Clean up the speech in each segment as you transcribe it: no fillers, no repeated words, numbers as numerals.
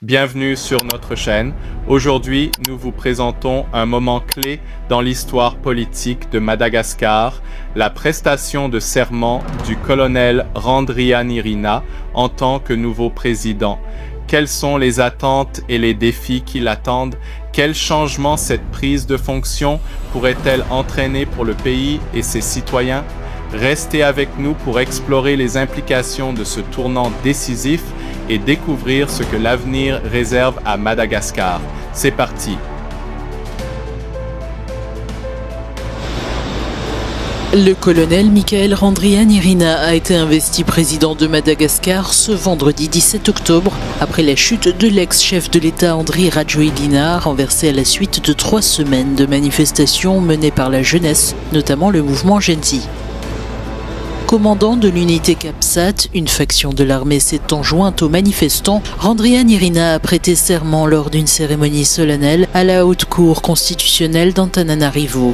Bienvenue sur notre chaîne. Aujourd'hui, nous vous présentons un moment clé dans l'histoire politique de Madagascar, la prestation de serment du colonel Randrianirina en tant que nouveau président. Quelles sont les attentes et les défis qui l'attendent? Quels changements cette prise de fonction pourrait-elle entraîner pour le pays et ses citoyens? Restez avec nous pour explorer les implications de ce tournant décisif et découvrir ce que l'avenir réserve à Madagascar. C'est parti! Le colonel Michael Randrianirina a été investi président de Madagascar ce vendredi 17 octobre, après la chute de l'ex-chef de l'État Andry Rajoelina, renversé à la suite de 3 semaines de manifestations menées par la jeunesse, notamment le mouvement Gen Z. Commandant de l'unité CAPSAT, une faction de l'armée s'étant jointe aux manifestants, Randrianirina a prêté serment lors d'une cérémonie solennelle à la Haute Cour constitutionnelle d'Antananarivo.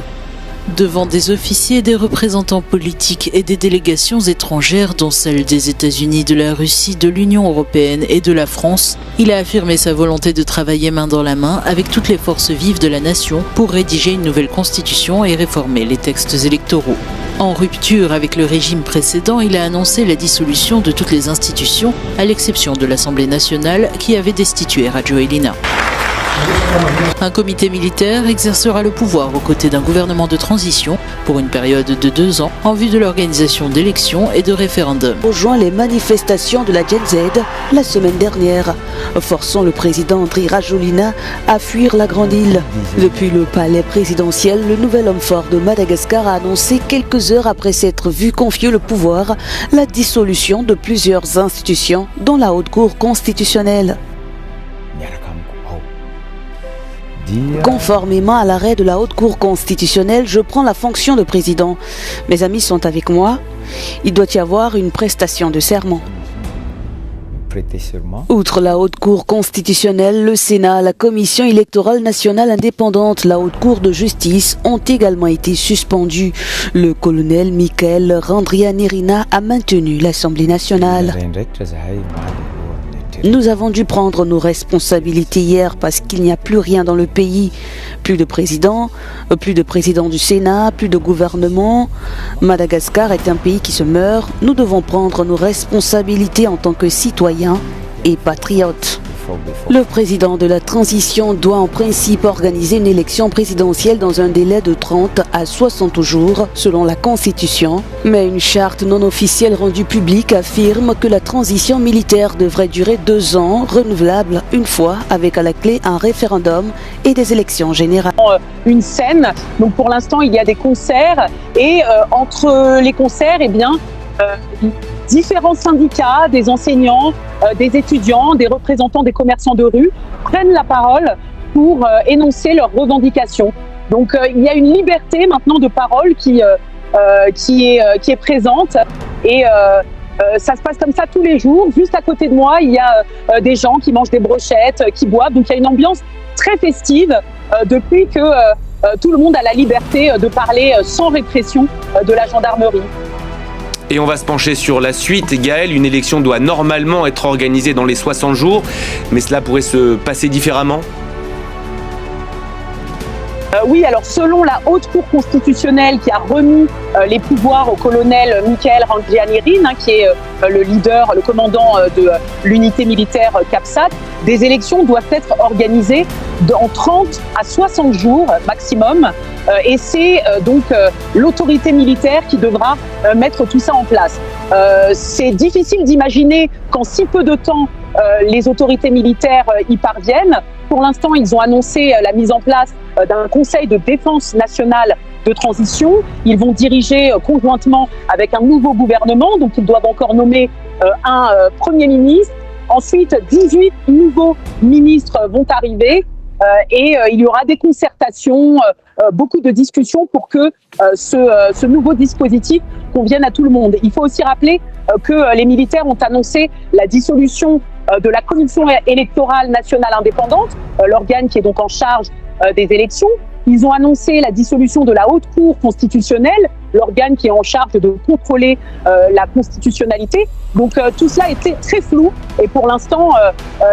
Devant des officiers, des représentants politiques et des délégations étrangères, dont celles des États-Unis, de la Russie, de l'Union européenne et de la France, il a affirmé sa volonté de travailler main dans la main avec toutes les forces vives de la nation pour rédiger une nouvelle constitution et réformer les textes électoraux. En rupture avec le régime précédent, il a annoncé la dissolution de toutes les institutions, à l'exception de l'Assemblée nationale qui avait destitué Rajoelina. Un comité militaire exercera le pouvoir aux côtés d'un gouvernement de transition pour une période de 2 ans en vue de l'organisation d'élections et de référendums. Rejoint les manifestations de la Gen Z la semaine dernière, forçant le président Andry Rajoelina à fuir la Grande Île. Depuis le palais présidentiel, le nouvel homme fort de Madagascar a annoncé quelques heures après s'être vu confier le pouvoir la dissolution de plusieurs institutions, dont la Haute Cour constitutionnelle. Conformément à l'arrêt de la Haute Cour constitutionnelle, je prends la fonction de président. Mes amis sont avec moi. Il doit y avoir une prestation de serment. Outre la Haute Cour constitutionnelle, le Sénat, la Commission électorale nationale indépendante, la Haute Cour de justice ont également été suspendus. Le colonel Michael Randrianirina a maintenu l'Assemblée nationale. Nous avons dû prendre nos responsabilités hier parce qu'il n'y a plus rien dans le pays. Plus de président du Sénat, plus de gouvernement. Madagascar est un pays qui se meurt. Nous devons prendre nos responsabilités en tant que citoyens et patriotes. Le président de la transition doit en principe organiser une élection présidentielle dans un délai de 30 à 60 jours selon la Constitution, mais une charte non officielle rendue publique affirme que la transition militaire devrait durer 2 ans, renouvelable une fois, avec à la clé un référendum et des élections générales. Une scène, donc pour l'instant il y a des concerts et entre les concerts, différents syndicats, des enseignants, des étudiants, des représentants des commerçants de rue prennent la parole pour énoncer leurs revendications. Donc il y a une liberté maintenant de parole qui est présente et ça se passe comme ça tous les jours. Juste à côté de moi, il y a des gens qui mangent des brochettes, qui boivent. Donc il y a une ambiance très festive depuis que tout le monde a la liberté de parler sans répression de la gendarmerie. Et on va se pencher sur la suite. Gaël, une élection doit normalement être organisée dans les 60 jours, mais cela pourrait se passer différemment ? Oui, alors selon la Haute Cour constitutionnelle qui a remis les pouvoirs au colonel Michael Randrianirina, qui est le leader, le commandant de l'unité militaire CAPSAT, des élections doivent être organisées en 30 à 60 jours maximum. Et c'est donc l'autorité militaire qui devra mettre tout ça en place. C'est difficile d'imaginer qu'en si peu de temps, les autorités militaires y parviennent. Pour l'instant, ils ont annoncé la mise en place d'un conseil de défense nationale de transition. Ils vont diriger conjointement avec un nouveau gouvernement, donc ils doivent encore nommer un Premier ministre. Ensuite, 18 nouveaux ministres vont arriver et il y aura des concertations, beaucoup de discussions pour que ce nouveau dispositif convienne à tout le monde. Il faut aussi rappeler que les militaires ont annoncé la dissolution de la Commission électorale nationale indépendante, l'organe qui est donc en charge des élections. Ils ont annoncé la dissolution de la Haute Cour constitutionnelle, l'organe qui est en charge de contrôler la constitutionnalité. Donc tout cela était très flou et pour l'instant,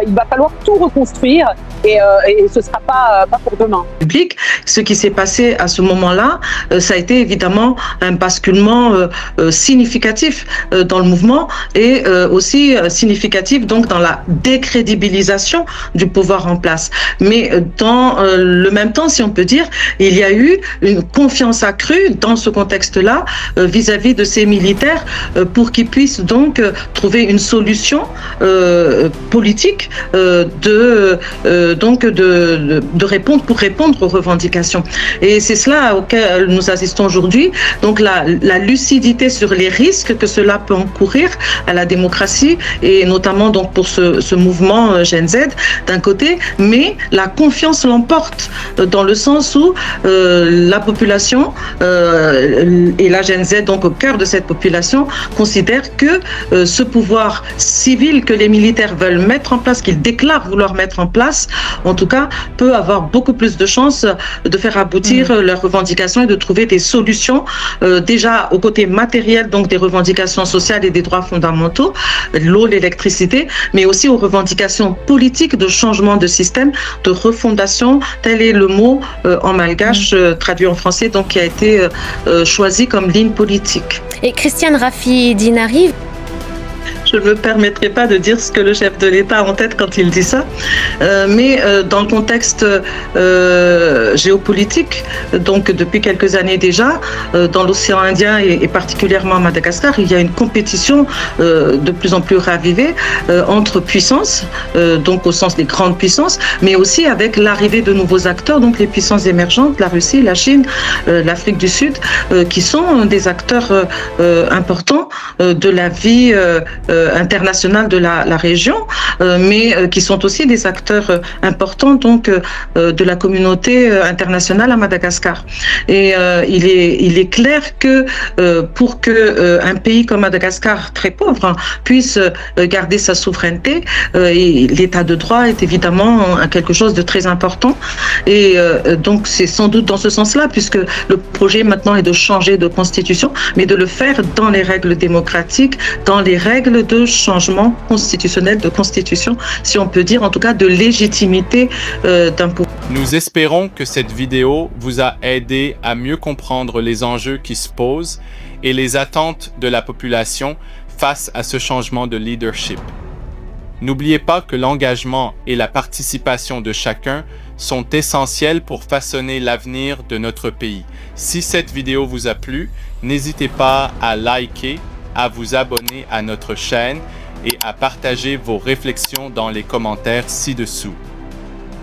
il va falloir tout reconstruire et ce ne sera pas pour demain. Ce qui s'est passé à ce moment-là, ça a été évidemment un basculement significatif dans le mouvement et aussi significatif donc dans la décrédibilisation du pouvoir en place. Mais dans le même temps, si on peut dire, il y a eu une confiance accrue dans ce contexte-là vis-à-vis de ces militaires pour qu'ils puissent donc trouver une solution politique de répondre aux revendications. Et c'est cela auquel nous assistons aujourd'hui. Donc la lucidité sur les risques que cela peut encourir à la démocratie et notamment donc pour ce mouvement Gen Z d'un côté, mais la confiance l'emporte dans le sens où la population et la Gen Z donc au cœur de cette population considère que ce pouvoir civil que les militaires veulent mettre en place, qu'ils déclarent vouloir mettre en place, en tout cas, peut avoir beaucoup plus de chances de faire aboutir leurs revendications et de trouver des solutions déjà au côté matériel, donc des revendications sociales et des droits fondamentaux, l'eau, l'électricité, mais aussi aux revendications politiques de changement de système, de refondation, tel est le mot en malgache traduit en français, donc qui a été choisi comme ligne politique. Et Christiane Rafi Dinari, je ne me permettrai pas de dire ce que le chef de l'État a en tête quand il dit ça, mais dans le contexte géopolitique, donc depuis quelques années déjà, dans l'océan Indien et particulièrement à Madagascar, il y a une compétition de plus en plus ravivée entre puissances, donc au sens des grandes puissances, mais aussi avec l'arrivée de nouveaux acteurs, donc les puissances émergentes, la Russie, la Chine, l'Afrique du Sud, qui sont des acteurs importants de la vie internationale de la région, mais qui sont aussi des acteurs importants donc de la communauté internationale à Madagascar. Et il est clair que pour que un pays comme Madagascar, très pauvre, puisse garder sa souveraineté, et l'état de droit est évidemment quelque chose de très important. Et donc c'est sans doute dans ce sens-là, puisque le projet maintenant est de changer de constitution, mais de le faire dans les règles démocratiques, dans les règles de changement constitutionnel, de constitution, si on peut dire, en tout cas de légitimité d'un pouvoir. Nous espérons que cette vidéo vous a aidé à mieux comprendre les enjeux qui se posent et les attentes de la population face à ce changement de leadership. N'oubliez pas que l'engagement et la participation de chacun sont essentiels pour façonner l'avenir de notre pays. Si cette vidéo vous a plu, n'hésitez pas à liker, à vous abonner à notre chaîne et à partager vos réflexions dans les commentaires ci-dessous.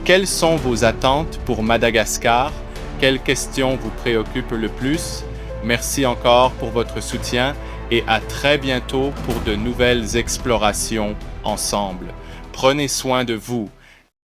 Quelles sont vos attentes pour Madagascar? Quelles questions vous préoccupent le plus? Merci encore pour votre soutien et à très bientôt pour de nouvelles explorations ensemble. Prenez soin de vous.